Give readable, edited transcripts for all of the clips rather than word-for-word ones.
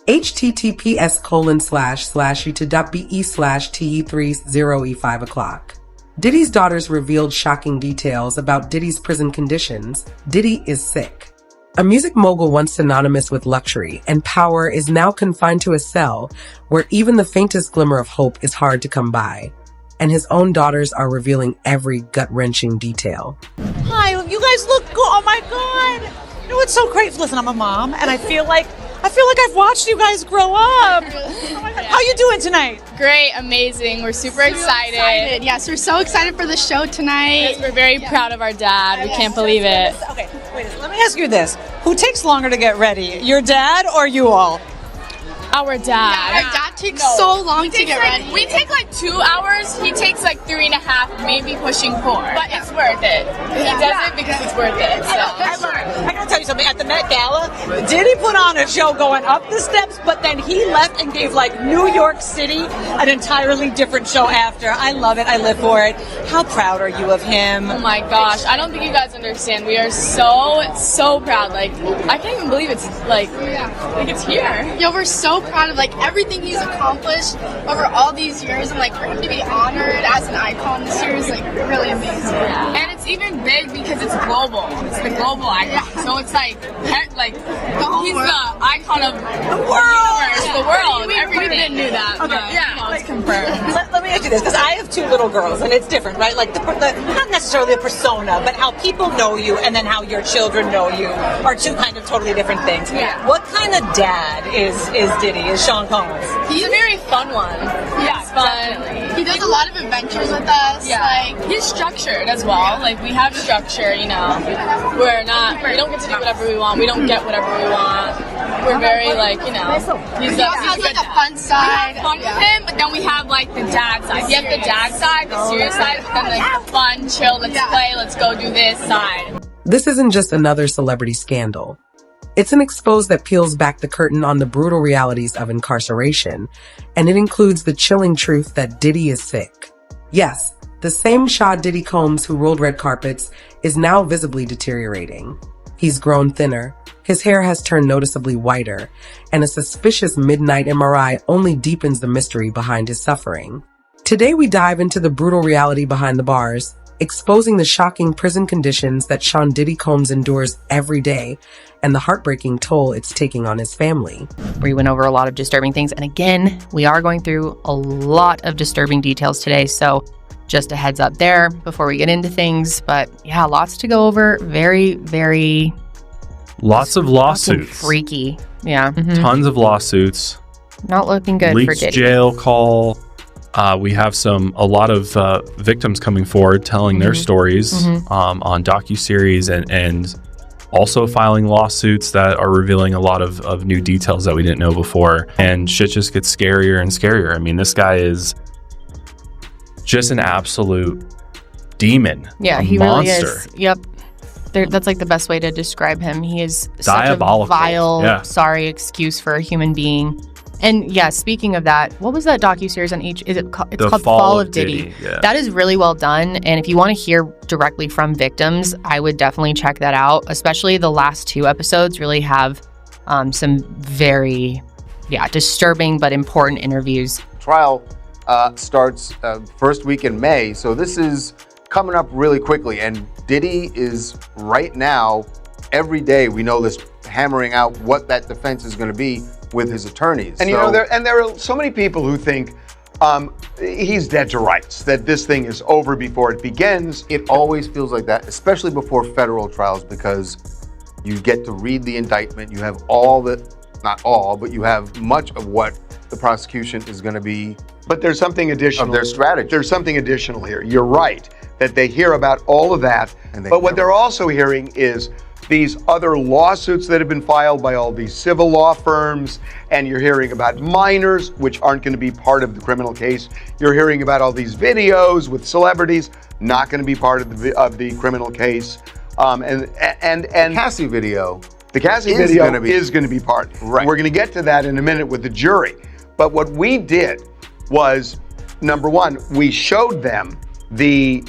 https://youtube.be/te30e5 Diddy's daughters revealed shocking details about Diddy's prison conditions. Diddy is sick. A music mogul once synonymous with luxury and power is now confined to a cell where even the faintest glimmer of hope is hard to come by. And his own daughters are revealing every gut-wrenching detail. Hi, you guys look good. Oh my God. You know what's so great? Listen, I'm a mom and I feel like I've watched you guys grow up. Oh my God. How you doing tonight? Great, amazing. We're super excited. Yes, we're so excited for the show tonight. Yes, we're very proud of our dad. We can't believe it. Okay, wait, let me ask you this. Who takes longer to get ready? Your dad or you all? Our dad. Our dad takes so long to get ready. We take like 2 hours. He takes like 3.5, maybe pushing 4. But it's worth it. He does it because it's worth it. So. I gotta tell you something. At the Met Gala, Diddy put on a show going up the steps, but then he left and gave like New York City an entirely different show after. I love it. I live for it. How proud are you of him? Oh my gosh. I don't think you guys understand. We are so proud. Like, I can't even believe it's like it's here. Yo, we're so proud of like everything he's accomplished over all these years, and like for him to be honored as an icon this year is like really amazing. And it's even big because it's global. It's the global icon. So it's like the whole he's world. The icon of the world. Everybody knew that. Okay. But, yeah, it's confirmed. Let me ask you this, because I have 2 little girls, and it's different, right? Like the not necessarily a persona, but how people know you, and then how your children know you are 2 kind of totally different things. Yeah. What kind of dad is Diddy? Is Sean Combs? He's a very fun one. Yeah, it's fun. He does a lot of adventures with us. Yeah. Like he's structured as well. Like we have structure, you know. We don't get to do whatever we want. We don't get whatever we want. We're very like, you know. he has like a fun side. We have fun with him, but then we have like the dad side. You have the dad side, the serious side, but then like the fun, chill, let's play, let's go do this side. This isn't just another celebrity scandal. It's an expose that peels back the curtain on the brutal realities of incarceration, and it includes the chilling truth that Diddy is sick. Yes, the same Shah Diddy Combs who rolled red carpets is now visibly deteriorating. He's grown thinner, his hair has turned noticeably whiter, and a suspicious midnight MRI only deepens the mystery behind his suffering. Today we dive into the brutal reality behind the bars, exposing the shocking prison conditions that Sean Diddy Combs endures every day and the heartbreaking toll it's taking on his family. We went over a lot of disturbing things, and again, we are going through a lot of disturbing details today, so just a heads up there before we get into things. But yeah, lots to go over. Very, very... Lots of lawsuits. Freaky. Yeah. Tons of lawsuits. Not looking good for Diddy. Jail call. We have a lot of victims coming forward telling their stories on docuseries and also filing lawsuits that are revealing a lot of new details that we didn't know before. And shit just gets scarier and scarier. I mean, this guy is just an absolute demon. Yeah, he monster. Really is. Yep. That's like the best way to describe him. He is diabolical. Such a vile, sorry excuse for a human being. And yeah, speaking of that, what was that docuseries on it's called Fall of Diddy. Yeah. That is really well done. And if you want to hear directly from victims, I would definitely check that out. Especially the last 2 episodes really have some very, disturbing but important interviews. Trial starts first week in May. So this is coming up really quickly. And Diddy is right now, every day we know this, hammering out what that defense is going to be with his attorneys. And there are so many people who think he's dead to rights, that this thing is over before it begins. It always feels like that, especially before federal trials, because you get to read the indictment. You have not all, but you have much of what the prosecution is going to be. But there's something additional. Of their strategy. There's something additional here. You're right, that they hear about all of that. But what they're also hearing is these other lawsuits that have been filed by all these civil law firms, and you're hearing about minors, which aren't going to be part of the criminal case. You're hearing about all these videos with celebrities, not going to be part of the criminal case. And Cassie video. The Cassie video is going to be part. Right. We're going to get to that in a minute with the jury. But what we did was, number one, we showed them the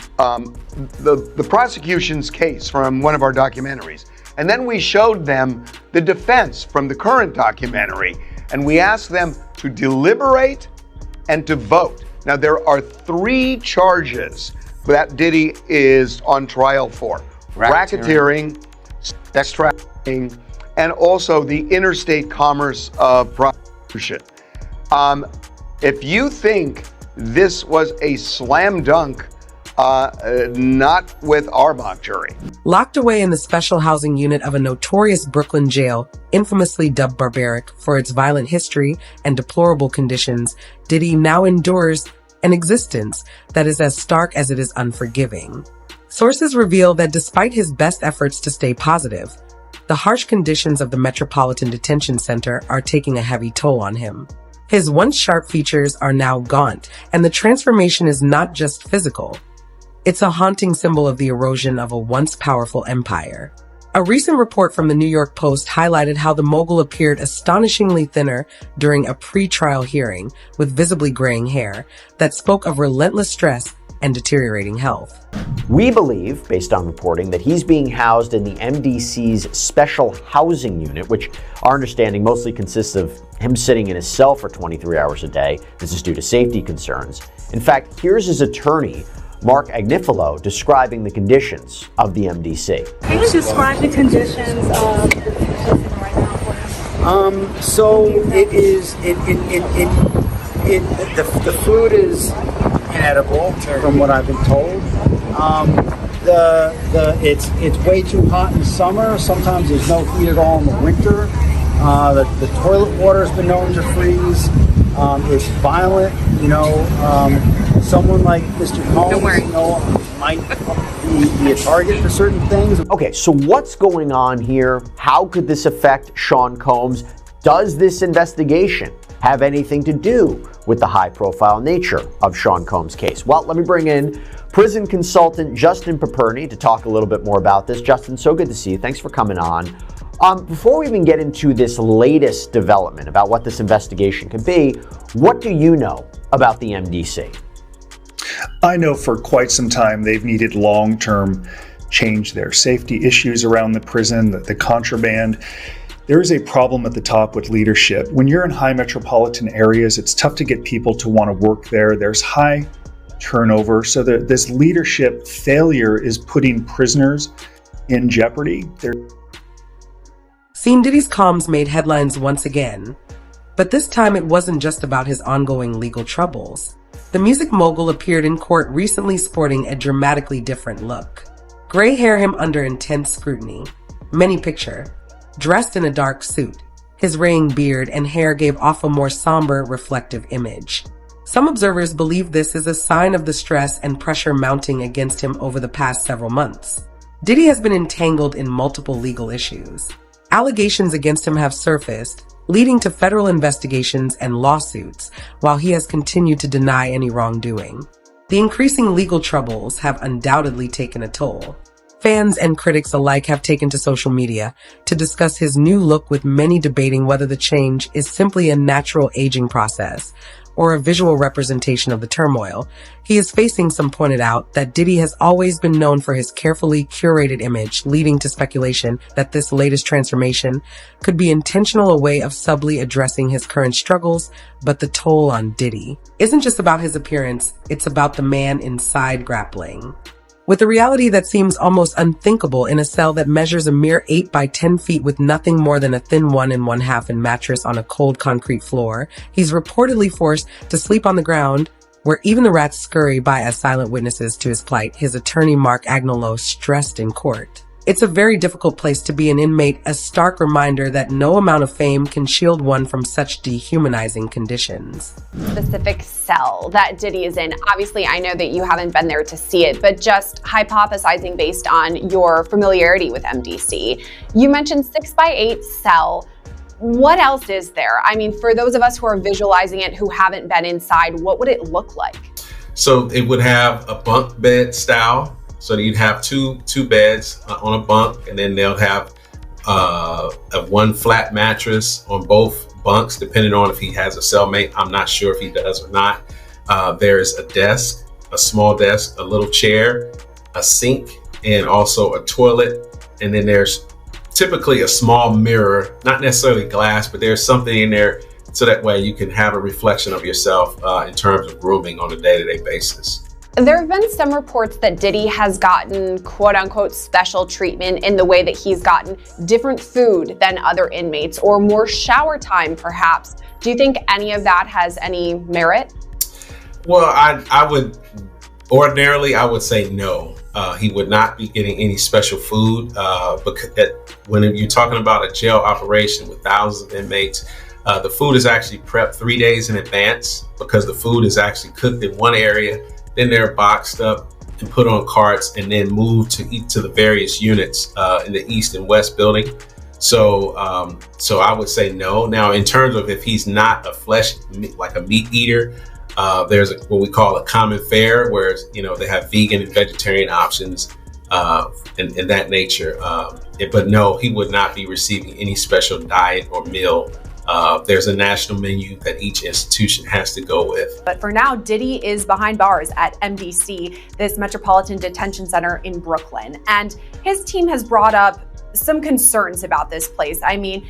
prosecution's case from one of our documentaries. And then we showed them the defense from the current documentary. and we asked them to deliberate and to vote. Now, there are 3 charges that Diddy is on trial for: racketeering, sex trafficking, and also the interstate commerce of prostitution. If you think this was a slam dunk, not with our mock jury. Locked away in the special housing unit of a notorious Brooklyn jail, infamously dubbed barbaric for its violent history and deplorable conditions, Diddy now endures an existence that is as stark as it is unforgiving. Sources reveal that despite his best efforts to stay positive, the harsh conditions of the Metropolitan Detention Center are taking a heavy toll on him. His once sharp features are now gaunt, and the transformation is not just physical. It's a haunting symbol of the erosion of a once powerful empire. A recent report from the New York Post highlighted how the mogul appeared astonishingly thinner during a pre-trial hearing with visibly graying hair that spoke of relentless stress and deteriorating health. We believe, based on reporting, that he's being housed in the MDC's special housing unit, which our understanding mostly consists of him sitting in his cell for 23 hours a day. This is due to safety concerns. In fact, here's his attorney, Mark Agnifilo, describing the conditions of the MDC. Can you describe the conditions of the detention right now for him? So it is, the food is inedible, from what I've been told. It's way too hot in the summer. Sometimes there's no heat at all in the winter. The toilet water has been known to freeze. It's violent, someone like Mr. Combs, might be a target for certain things. Okay, so what's going on here? How could this affect Sean Combs? Does this investigation have anything to do with the high-profile nature of Sean Combs' case? Well, let me bring in prison consultant Justin Paperny to talk a little bit more about this. Justin, so good to see you. Thanks for coming on. Before we even get into this latest development about what this investigation could be, what do you know about the MDC? I know for quite some time they've needed long-term change there. Safety issues around the prison, the contraband. There is a problem at the top with leadership. When you're in high metropolitan areas, it's tough to get people to want to work there. There's high turnover. So this leadership failure is putting prisoners in jeopardy. Seeing Diddy's calms made headlines once again, but this time it wasn't just about his ongoing legal troubles. The music mogul appeared in court recently sporting a dramatically different look. Gray hair him under intense scrutiny. Many picture, dressed in a dark suit. His raying beard and hair gave off a more somber, reflective image. Some observers believe this is a sign of the stress and pressure mounting against him over the past several months. Diddy has been entangled in multiple legal issues. Allegations against him have surfaced, leading to federal investigations and lawsuits, while he has continued to deny any wrongdoing. The increasing legal troubles have undoubtedly taken a toll. Fans and critics alike have taken to social media to discuss his new look, with many debating whether the change is simply a natural aging process or a visual representation of the turmoil he is facing. Some pointed out that Diddy has always been known for his carefully curated image, leading to speculation that this latest transformation could be intentional, a way of subtly addressing his current struggles. But the toll on Diddy isn't just about his appearance, it's about the man inside grappling with a reality that seems almost unthinkable. In a cell that measures a mere 8 by 10 feet with nothing more than a thin 1 1/2 inch mattress on a cold concrete floor, he's reportedly forced to sleep on the ground, where even the rats scurry by as silent witnesses to his plight. His attorney Mark Agnifilo stressed in court. It's a very difficult place to be an inmate, a stark reminder that no amount of fame can shield one from such dehumanizing conditions. Specific cell that Diddy is in. Obviously, I know that you haven't been there to see it, but just hypothesizing based on your familiarity with MDC. You mentioned 6 by 8 cell. What else is there? I mean, for those of us who are visualizing it, who haven't been inside, what would it look like? So it would have a bunk bed style. So you'd have two beds on a bunk, and then they'll have a one flat mattress on both bunks, depending on if he has a cellmate. I'm not sure if he does or not. There's a desk, a small desk, a little chair, a sink, and also a toilet. And then there's typically a small mirror, not necessarily glass, but there's something in there so that way you can have a reflection of yourself in terms of grooming on a day-to-day basis. There have been some reports that Diddy has gotten quote unquote special treatment in the way that he's gotten different food than other inmates or more shower time perhaps. Do you think any of that has any merit? Well, I would ordinarily say no. He would not be getting any special food because when you're talking about a jail operation with thousands of inmates, the food is actually prepped 3 days in advance because the food is actually cooked in one area. Then they're boxed up and put on carts and then moved to the various units in the East and West building. So I would say no. Now, in terms of if he's not like a meat eater, there's what we call a common fare, where they have vegan and vegetarian options and that nature. But no, he would not be receiving any special diet or meal. There's a national menu that each institution has to go with. But for now, Diddy is behind bars at MDC, this Metropolitan Detention Center in Brooklyn. And his team has brought up some concerns about this place. I mean,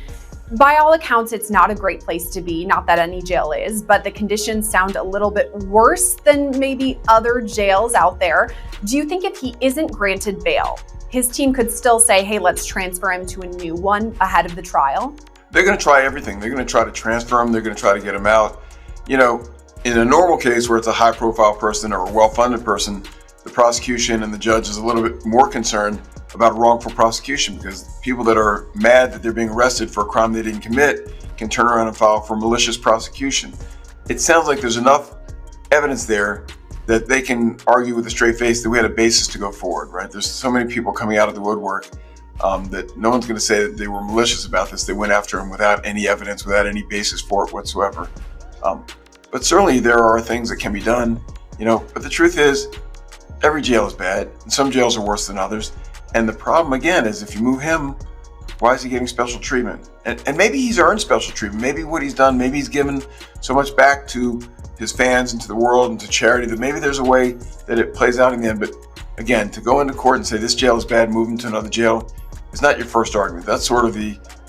by all accounts, it's not a great place to be, not that any jail is, but the conditions sound a little bit worse than maybe other jails out there. Do you think if he isn't granted bail, his team could still say, hey, let's transfer him to a new one ahead of the trial? They're going to try everything. They're going to try to transfer him. They're going to try to get him out. In a normal case where it's a high-profile person or a well-funded person, the prosecution and the judge is a little bit more concerned about wrongful prosecution because people that are mad that they're being arrested for a crime they didn't commit can turn around and file for malicious prosecution. It sounds like there's enough evidence there that they can argue with a straight face that we had a basis to go forward, right? There's so many people coming out of the woodwork that no one's going to say that they were malicious about this. They went after him without any evidence, without any basis for it whatsoever. But certainly there are things that can be done, but the truth is every jail is bad and some jails are worse than others. And the problem again is if you move him, why is he getting special treatment? And maybe he's earned special treatment. Maybe what he's done, maybe he's given so much back to his fans and to the world and to charity that maybe there's a way that it plays out in the end. But again, to go into court and say this jail is bad, move him to another jail is not your first argument. That's sort of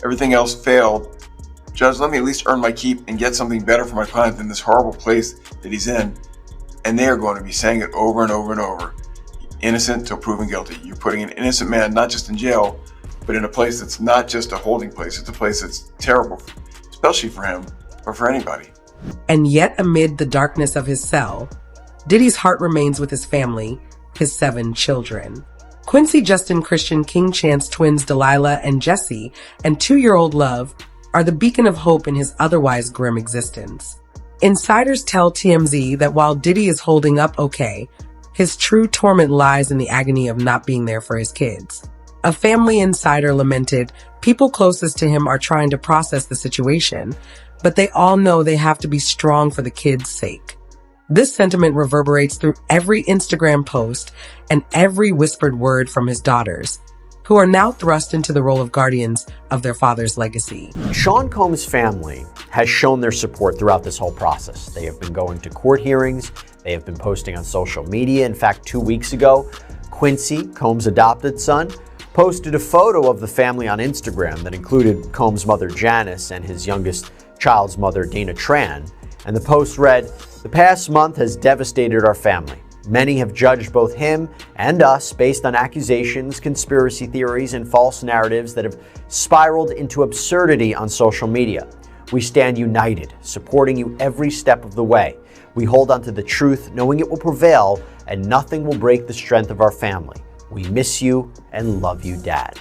everything else failed. Judge, let me at least earn my keep and get something better for my client than this horrible place that he's in. And they are going to be saying it over and over and over. Innocent till proven guilty. You're putting an innocent man not just in jail, but in a place that's not just a holding place. It's a place that's terrible, especially for him or for anybody. And yet amid the darkness of his cell, Diddy's heart remains with his family, his 7 children. Quincy, Justin, Christian, King Chance twins Delilah and Jesse, and 2-year-old Love are the beacon of hope in his otherwise grim existence. Insiders tell TMZ that while Diddy is holding up okay, his true torment lies in the agony of not being there for his kids. A family insider lamented, people closest to him are trying to process the situation, but they all know they have to be strong for the kids' sake. This sentiment reverberates through every Instagram post and every whispered word from his daughters, who are now thrust into the role of guardians of their father's legacy. Sean Combs' family has shown their support throughout this whole process. They have been going to court hearings. They have been posting on social media. In fact, 2 weeks ago, Quincy, Combs' adopted son, posted a photo of the family on Instagram that included Combs' mother Janice and his youngest child's mother Dana Tran. And the post read, "The past month has devastated our family. Many have judged both him and us based on accusations, conspiracy theories, and false narratives that have spiraled into absurdity on social media. We stand united, supporting you every step of the way. We hold on to the truth, knowing it will prevail, and nothing will break the strength of our family. We miss you and love you, Dad."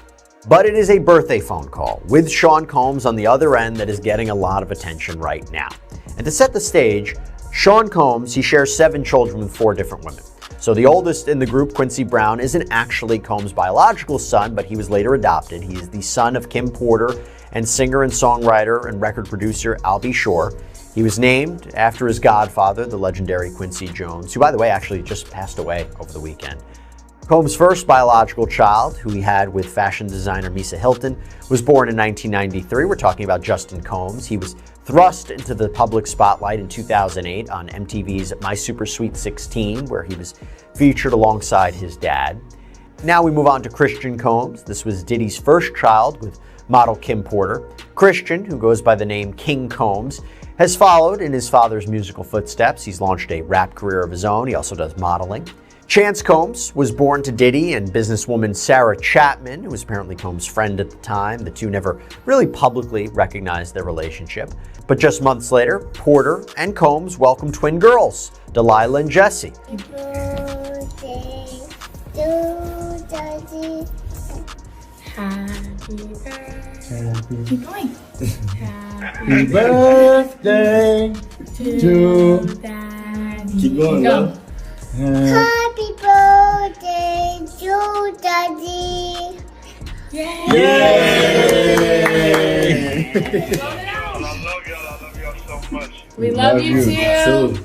But it is a birthday phone call with Sean Combs on the other end that is getting a lot of attention right now. And to set the stage, Sean Combs, he shares 7 children with 4 different women. So the oldest in the group, Quincy Brown, isn't actually Combs' biological son, but he was later adopted. He is the son of Kim Porter and singer and songwriter and record producer Al B. Shore. He was named after his godfather, the legendary Quincy Jones, who, by the way, actually just passed away over the weekend. Combs' first biological child, who he had with fashion designer Misa Hilton, was born in 1993. We're talking about Justin Combs. He was thrust into the public spotlight in 2008 on MTV's My Super Sweet 16, where he was featured alongside his dad. Now we move on to Christian Combs. This was Diddy's first child with model Kim Porter. Christian, who goes by the name King Combs, has followed in his father's musical footsteps. He's launched a rap career of his own. He also does modeling. Chance Combs was born to Diddy and businesswoman Sarah Chapman, who was apparently Combs' friend at the time. The two never really publicly recognized their relationship. But just months later, Porter and Combs welcomed twin girls, Delilah and Jessie. Keep going. Happy birthday to Daddy. Keep going, love. Happy birthday to Daddy. Yay! We love you too.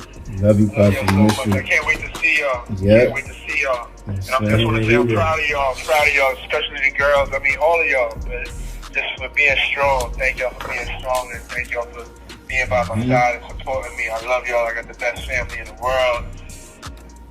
Love you, Pops. I can't wait to see y'all. Yeah. Can't wait to see y'all. And I just want to say I'm proud of y'all. I'm proud of y'all, especially the girls. I mean, all of y'all. But just for being strong. Thank y'all for being strong, and thank y'all for being by my side and supporting me. I love y'all. I got the best family in the world.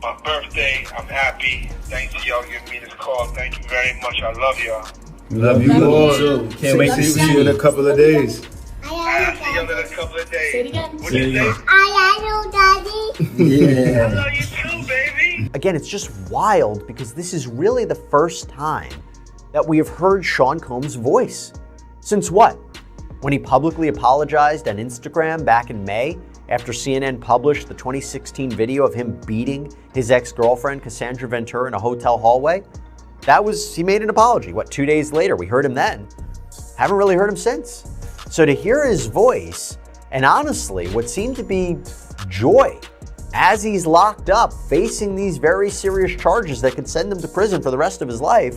My birthday, I'm happy. Thanks to y'all giving me this call. Thank you very much. I love y'all. Love you more too. Can't wait to see you in a couple of days. I'll see y'all in a couple of days. Say it again. What you say? I love you, Daddy. Yeah. I love you too, baby. Again, it's just wild because this is really the first time that we have heard Sean Combs' voice. Since what? When he publicly apologized on Instagram back in May after CNN published the 2016 video of him beating his ex-girlfriend Cassandra Ventura in a hotel hallway? He made an apology. 2 days later? We heard him then. Haven't really heard him since. So to hear his voice, and honestly, what seemed to be joy as he's locked up, facing these very serious charges that could send him to prison for the rest of his life,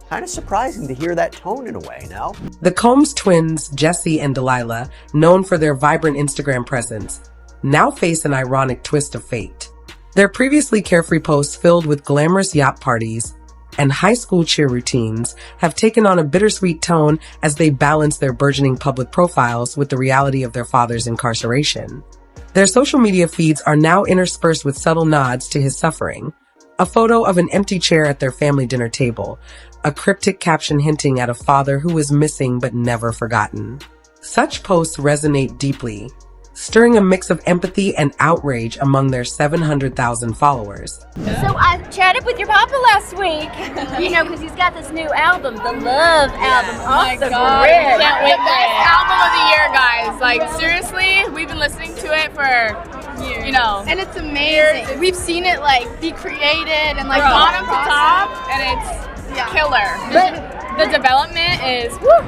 kind of surprising to hear that tone in a way, no? The Combs twins, Jessie and Delilah, known for their vibrant Instagram presence, now face an ironic twist of fate. Their previously carefree posts filled with glamorous yacht parties and high school cheer routines have taken on a bittersweet tone as they balance their burgeoning public profiles with the reality of their father's incarceration. Their social media feeds are now interspersed with subtle nods to his suffering. A photo of an empty chair at their family dinner table, a cryptic caption hinting at a father who was missing but never forgotten. Such posts resonate deeply, stirring a mix of empathy and outrage among their 700,000 followers. So I chatted with your papa last week, because he's got this new album, the Love album. Oh my God. Red. Can't wait. The best album of the year, guys. Like, seriously, we've been listening to it for years. And it's amazing. We've seen it be created and bottom to top, and it's killer. The development is woo.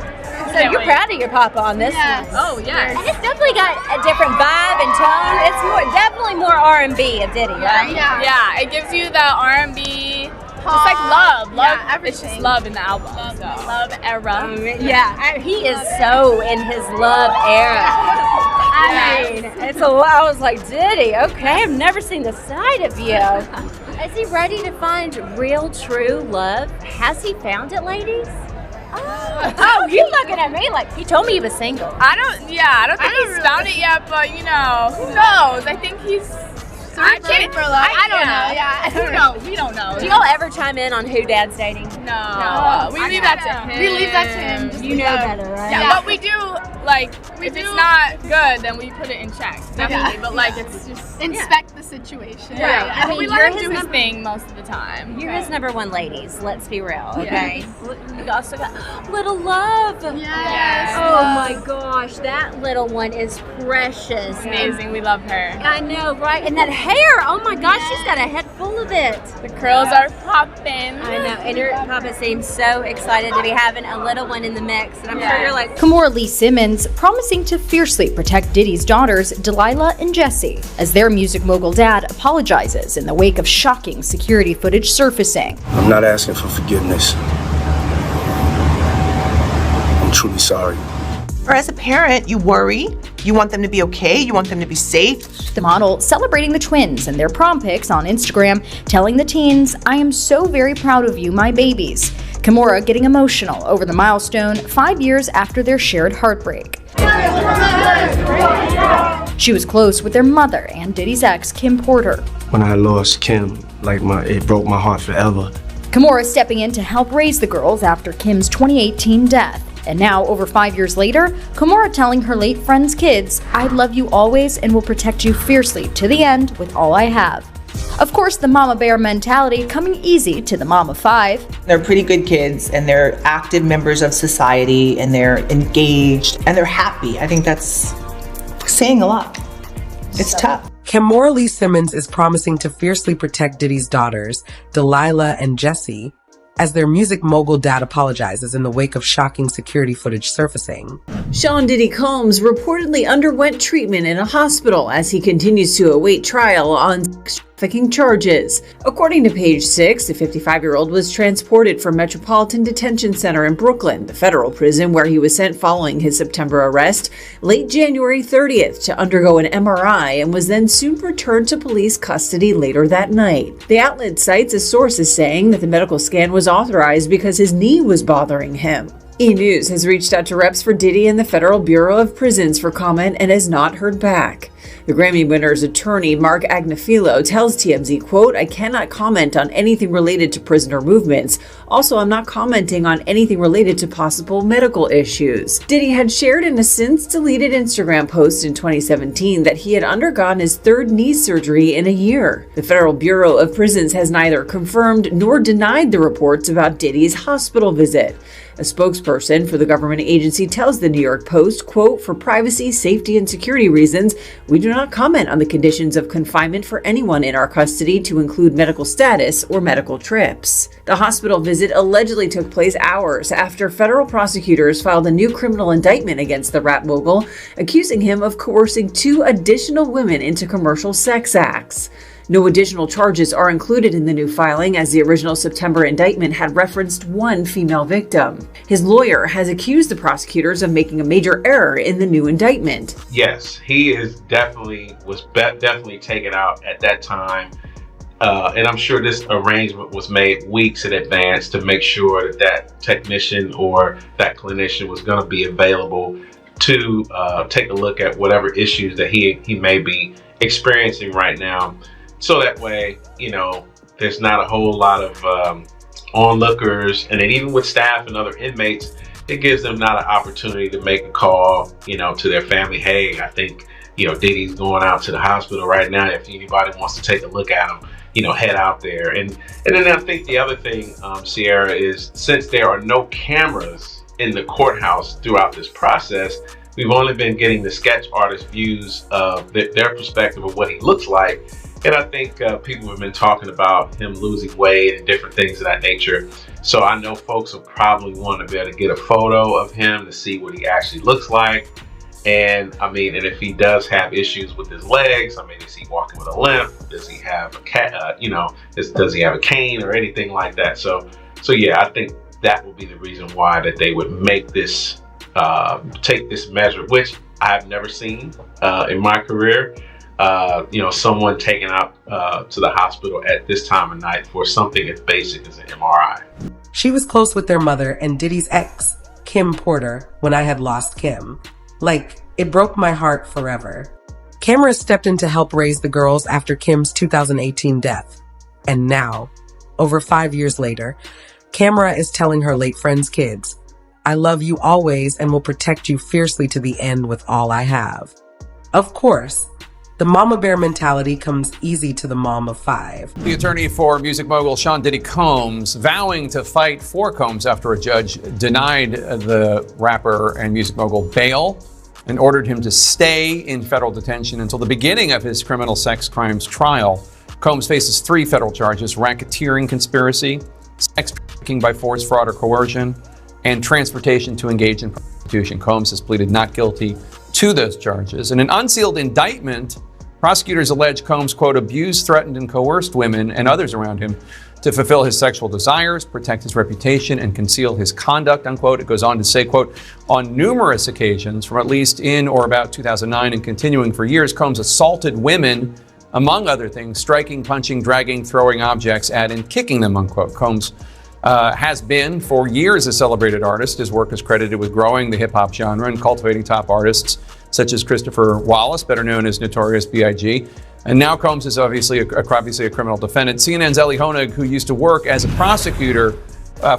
So you're proud of your papa on this one. Oh yeah. And it's definitely got a different vibe and tone. It's definitely more R&B of Diddy, right? Yeah. It gives you the R&B, just like love. It's just love in the album. Love era. He is so in his love era. I was like, Diddy, okay, I've never seen the side of you. Is he ready to find real, true love? Has he found it, ladies? Oh, you looking at me like he told me he was single. I don't think he's found it yet, but who knows? I think he's searching for love. I don't know. Yeah, who knows? We don't know. Do y'all ever chime in on who Dad's dating? No. We leave that to him. We leave that to him. You know better, right? Yeah, but we do if it's not good, then we put it in check. Definitely, but it's just inspect the situation. Yeah, I mean, we let him do his thing most of the time. You're his number one, ladies. Let's be real, okay? You also got Little Love. Yes. Oh my gosh, that little one is precious. Amazing. We love her. I know, right? And that hair. Oh my gosh, she's got a head full of it. The curls are popping. I know. And your papa seems so excited to be having a little one in the mix. And I'm sure you're like, Kimora Lee Simmons promising to fiercely protect Diddy's daughters, Delilah and Jessie, as their music mogul dad apologizes in the wake of shocking security footage surfacing. I'm not asking for forgiveness. I'm truly sorry. Or as a parent, you worry. You want them to be okay. You want them to be safe. The model celebrating the twins and their prom pics on Instagram, telling the teens, "I am so very proud of you, my babies." Kimora getting emotional over the milestone 5 years after their shared heartbreak. She was close with their mother and Diddy's ex, Kim Porter. When I lost Kim, it broke my heart forever. Kimora stepping in to help raise the girls after Kim's 2018 death. And now, over 5 years later, Kimora telling her late friend's kids, I love you always and will protect you fiercely to the end with all I have. Of course, the mama bear mentality coming easy to the mom of 5. They're pretty good kids, and they're active members of society, and they're engaged, and they're happy. I think that's saying a lot. It's tough. Kimora Lee Simmons is promising to fiercely protect Diddy's daughters, Delilah and Jessie, as their music mogul dad apologizes in the wake of shocking security footage surfacing. Sean Diddy Combs reportedly underwent treatment in a hospital as he continues to await trial on trafficking charges. According to Page 6, the 55-year-old was transported from Metropolitan Detention Center in Brooklyn, the federal prison where he was sent following his September arrest, late January 30th to undergo an MRI and was then soon returned to police custody later that night. The outlet cites a source as saying that the medical scan was authorized because his knee was bothering him. E! News has reached out to reps for Diddy and the Federal Bureau of Prisons for comment and has not heard back. The Grammy winner's attorney, Mark Agnafilo, tells TMZ, quote, I cannot comment on anything related to prisoner movements. Also, I'm not commenting on anything related to possible medical issues. Diddy had shared in a since-deleted Instagram post in 2017 that he had undergone his 3rd knee surgery in a year. The Federal Bureau of Prisons has neither confirmed nor denied the reports about Diddy's hospital visit. A spokesperson for the government agency tells the New York Post, quote, for privacy, safety, and security reasons, we do not comment on the conditions of confinement for anyone in our custody to include medical status or medical trips. The hospital visit allegedly took place hours after federal prosecutors filed a new criminal indictment against the rap mogul, accusing him of coercing 2 additional women into commercial sex acts. No additional charges are included in the new filing, as the original September indictment had referenced 1 female victim. His lawyer has accused the prosecutors of making a major error in the new indictment. Yes, he is definitely taken out at that time. And I'm sure this arrangement was made weeks in advance to make sure that that technician or that clinician was going to be available to take a look at whatever issues that he may be experiencing right now. So that way, you know, there's not a whole lot of onlookers. And then even with staff and other inmates, it gives them not an opportunity to make a call, you know, to their family. Hey, I think, you know, Diddy's going out to the hospital right now. If anybody wants to take a look at him, you know, head out there. And then I think the other thing, Sierra, is since there are no cameras in the courthouse throughout this process, we've only been getting the sketch artist views of their perspective of what he looks like. And I think people have been talking about him losing weight and different things of that nature. So I know folks will probably want to be able to get a photo of him to see what he actually looks like. And I mean, and if he does have issues with his legs, I mean, is he walking with a limp? Does he have a does he have a cane or anything like that? So yeah, I think that will be the reason why that they would make this, take this measure, which I have never seen in my career. Someone taken out to the hospital at this time of night for something as basic as an MRI. She was close with their mother and Diddy's ex, Kim Porter, when I had lost Kim. Like, it broke my heart forever. Kimora stepped in to help raise the girls after Kim's 2018 death. And now, over 5 years later, Kimora is telling her late friend's kids, I love you always and will protect you fiercely to the end with all I have. Of course, the mama bear mentality comes easy to the mom of 5. The attorney for music mogul Sean Diddy Combs vowing to fight for Combs after a judge denied the rapper and music mogul bail and ordered him to stay in federal detention until the beginning of his criminal sex crimes trial. Combs faces 3 federal charges: racketeering conspiracy, sex trafficking by force, fraud, or coercion, and transportation to engage in prostitution. Combs has pleaded not guilty to those charges. In an unsealed indictment, prosecutors allege Combs, quote, abused, threatened, and coerced women and others around him to fulfill his sexual desires, protect his reputation, and conceal his conduct, unquote. It goes on to say, quote, on numerous occasions from at least in or about 2009 and continuing for years, Combs assaulted women, among other things, striking, punching, dragging, throwing objects at, and kicking them, unquote. Combs has been for years a celebrated artist. His work is credited with growing the hip-hop genre and cultivating top artists such as Christopher Wallace, better known as Notorious B.I.G. And now Combs is obviously a criminal defendant. CNN's Ellie Honig, who used to work as a prosecutor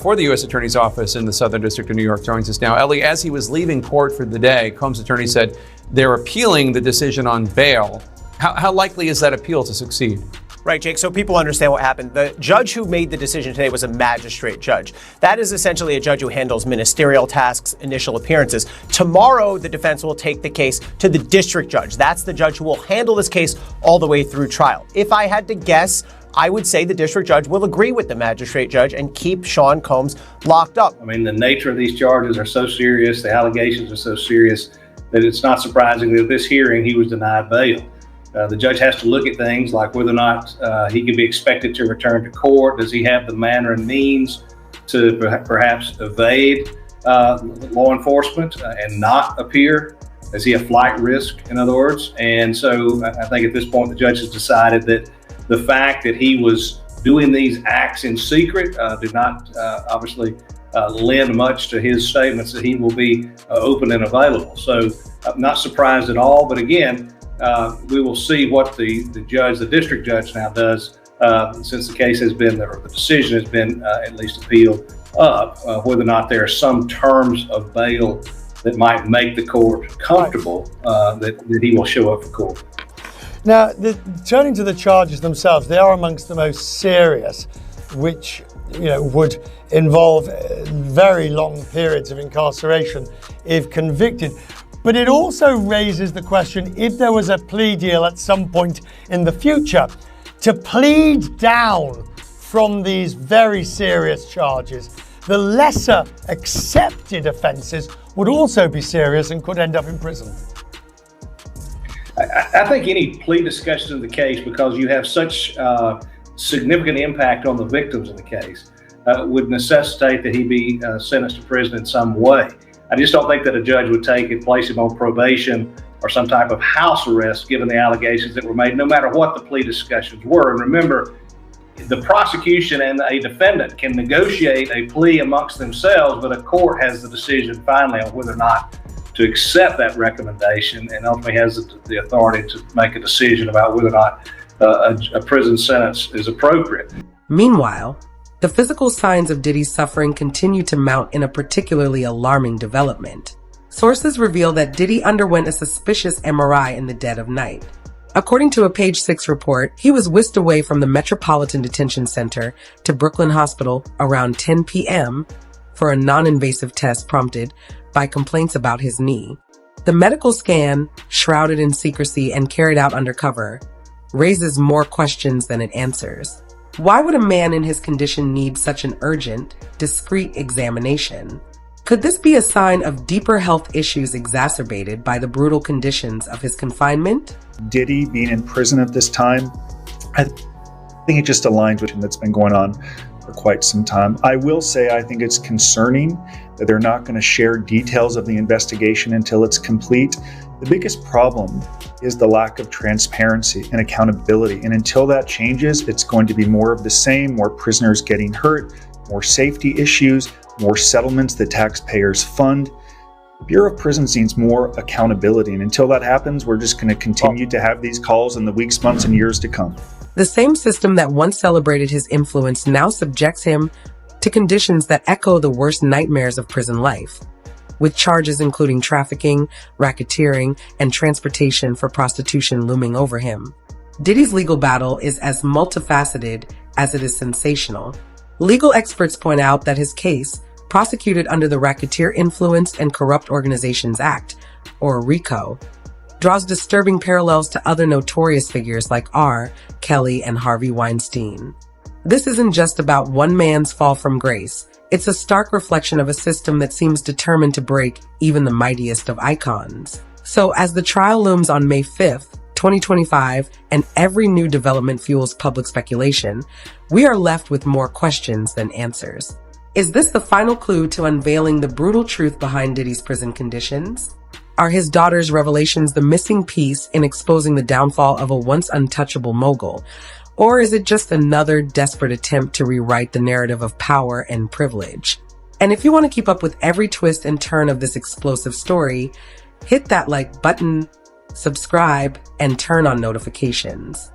for the U.S. Attorney's Office in the Southern District of New York, joins us now. Ellie, as he was leaving court for the day, Combs' attorney said they're appealing the decision on bail. How likely is that appeal to succeed? Right, Jake, so people understand what happened. The judge who made the decision today was a magistrate judge. That is essentially a judge who handles ministerial tasks, initial appearances. Tomorrow, the defense will take the case to the district judge. That's the judge who will handle this case all the way through trial. If I had to guess, I would say the district judge will agree with the magistrate judge and keep Sean Combs locked up. I mean, the nature of these charges are so serious, the allegations are so serious, that it's not surprising that at this hearing he was denied bail. The judge has to look at things like whether or not he can be expected to return to court. Does he have the manner and means to perhaps evade law enforcement and not appear? Is he a flight risk, in other words? And so I think at this point, the judge has decided that the fact that he was doing these acts in secret did not obviously lend much to his statements that he will be open and available. So I'm not surprised at all. But again, we will see what the district judge now does, since the case has been, or the decision has been at least appealed up, whether or not there are some terms of bail that might make the court comfortable that he will show up for court. Now, turning to the charges themselves, they are amongst the most serious, which would involve very long periods of incarceration if convicted. But it also raises the question, if there was a plea deal at some point in the future, to plead down from these very serious charges, the lesser accepted offences would also be serious and could end up in prison. I think any plea discussions of the case, because you have such significant impact on the victims of the case, would necessitate that he be sentenced to prison in some way. I just don't think that a judge would take and place him on probation or some type of house arrest given the allegations that were made, no matter what the plea discussions were. And remember, the prosecution and a defendant can negotiate a plea amongst themselves, but a court has the decision finally on whether or not to accept that recommendation, and ultimately has the authority to make a decision about whether or not a prison sentence is appropriate. Meanwhile, the physical signs of Diddy's suffering continue to mount in a particularly alarming development. Sources reveal that Diddy underwent a suspicious MRI in the dead of night. According to a Page 6 report, he was whisked away from the Metropolitan Detention Center to Brooklyn Hospital around 10 p.m. for a non-invasive test prompted by complaints about his knee. The medical scan, shrouded in secrecy and carried out undercover, raises more questions than it answers. Why would a man in his condition need such an urgent, discreet examination? Could this be a sign of deeper health issues exacerbated by the brutal conditions of his confinement? Diddy being in prison at this time, I think it just aligns with him that's been going on for quite some time. I will say I think it's concerning that they're not going to share details of the investigation until it's complete. The biggest problem is the lack of transparency and accountability. And until that changes, it's going to be more of the same, more prisoners getting hurt, more safety issues, more settlements that taxpayers fund. The Bureau of Prisons needs more accountability. And until that happens, we're just going to continue to have these calls in the weeks, months, and years to come. The same system that once celebrated his influence now subjects him to conditions that echo the worst nightmares of prison life, with charges including trafficking, racketeering, and transportation for prostitution looming over him. Diddy's legal battle is as multifaceted as it is sensational. Legal experts point out that his case, prosecuted under the Racketeer Influenced and Corrupt Organizations Act, or RICO, draws disturbing parallels to other notorious figures like R. Kelly and Harvey Weinstein. This isn't just about one man's fall from grace. It's a stark reflection of a system that seems determined to break even the mightiest of icons. So as the trial looms on May 5th, 2025, and every new development fuels public speculation, we are left with more questions than answers. Is this the final clue to unveiling the brutal truth behind Diddy's prison conditions? Are his daughter's revelations the missing piece in exposing the downfall of a once untouchable mogul? Or is it just another desperate attempt to rewrite the narrative of power and privilege? And if you want to keep up with every twist and turn of this explosive story, hit that like button, subscribe, and turn on notifications.